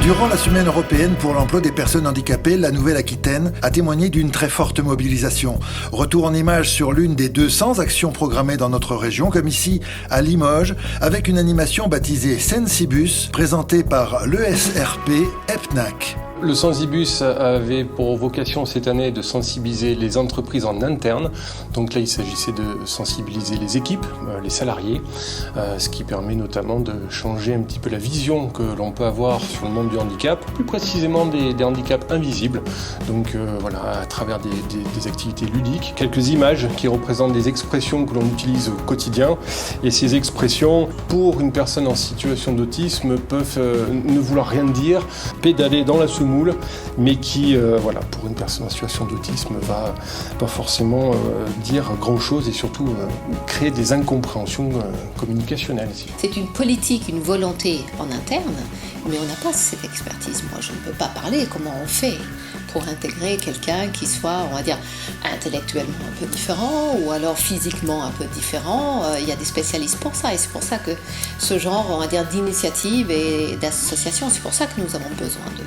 Durant la semaine européenne pour l'emploi des personnes handicapées, la Nouvelle-Aquitaine a témoigné d'une très forte mobilisation. Retour en images sur l'une des 200 actions programmées dans notre région, comme ici à Limoges, avec une animation baptisée Sensibus, présentée par l'ESRP EPNAC. Le Sensibus avait pour vocation cette année de sensibiliser les entreprises en interne. Donc là, il s'agissait de sensibiliser les équipes, les salariés, ce qui permet notamment de changer un petit peu la vision que l'on peut avoir sur le monde du handicap, plus précisément des handicaps invisibles. Donc voilà, à travers des activités ludiques, quelques images qui représentent des expressions que l'on utilise au quotidien. Et ces expressions, pour une personne en situation d'autisme, peuvent ne vouloir rien dire, pédaler dans la semoule, mais qui, pour une personne en situation d'autisme, va pas forcément dire grand-chose et surtout créer des incompréhensions communicationnelles. C'est une politique, une volonté en interne, mais on n'a pas cette expertise. Moi, je ne peux pas parler comment on fait pour intégrer quelqu'un qui soit, on va dire, intellectuellement un peu différent ou alors physiquement un peu différent. Il y a des spécialistes pour ça et c'est pour ça que ce genre, on va dire, d'initiative et d'association, c'est pour ça que nous avons besoin d'eux.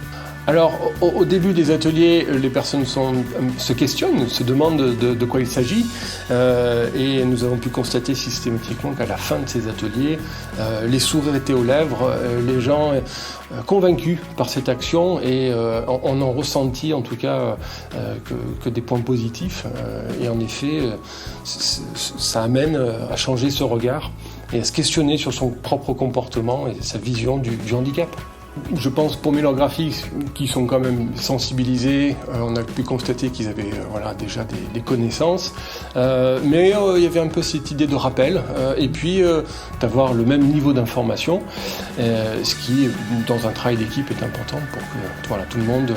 Alors, au début des ateliers, les personnes se questionnent, se demandent de quoi il s'agit. Et nous avons pu constater systématiquement qu'à la fin de ces ateliers, les sourires étaient aux lèvres, les gens convaincus par cette action et on en ressentit en tout cas que des points positifs. Et en effet, ça amène à changer ce regard et à se questionner sur son propre comportement et sa vision du handicap. Je pense pour Mélanographie qui sont quand même sensibilisés, on a pu constater qu'ils avaient déjà des connaissances, mais il y avait un peu cette idée de rappel et puis d'avoir le même niveau d'information, ce qui dans un travail d'équipe est important pour que tout le monde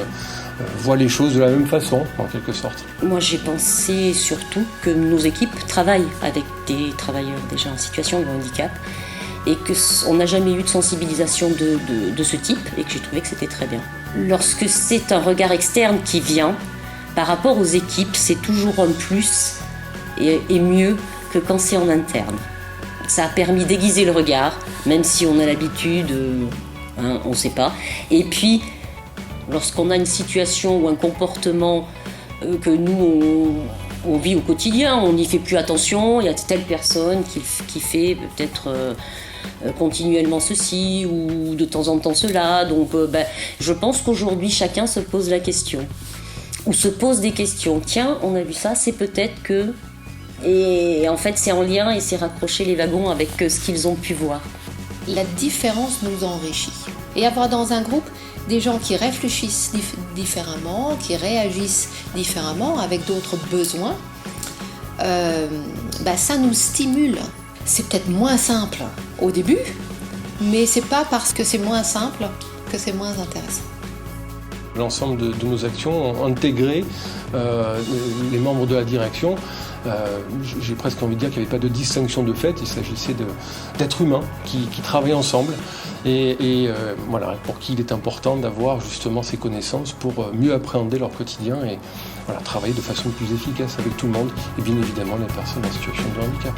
voit les choses de la même façon en quelque sorte. Moi j'ai pensé surtout que nos équipes travaillent avec des travailleurs déjà en situation de handicap et qu'on n'a jamais eu de sensibilisation de ce type et que j'ai trouvé que c'était très bien. Lorsque c'est un regard externe qui vient, par rapport aux équipes, c'est toujours un plus et mieux que quand c'est en interne. Ça a permis d'aiguiser le regard, même si on a l'habitude, on ne sait pas. Et puis, lorsqu'on a une situation ou un comportement que nous, on vit au quotidien, on n'y fait plus attention, il y a telle personne qui fait peut-être continuellement ceci ou de temps en temps cela. Donc je pense qu'aujourd'hui chacun se pose la question ou se pose des questions. Tiens, on a vu ça, c'est peut-être que... Et en fait c'est en lien et c'est raccrocher les wagons avec ce qu'ils ont pu voir. La différence nous enrichit. Et avoir dans un groupe des gens qui réfléchissent différemment, qui réagissent différemment avec d'autres besoins, ça nous stimule. C'est peut-être moins simple au début, mais c'est pas parce que c'est moins simple que c'est moins intéressant. L'ensemble de nos actions ont intégré les membres de la direction. J'ai presque envie de dire qu'il n'y avait pas de distinction de fait, il s'agissait d'êtres humains qui travaillent ensemble et pour qui il est important d'avoir justement ces connaissances pour mieux appréhender leur quotidien et travailler de façon plus efficace avec tout le monde et bien évidemment les personnes en situation de handicap.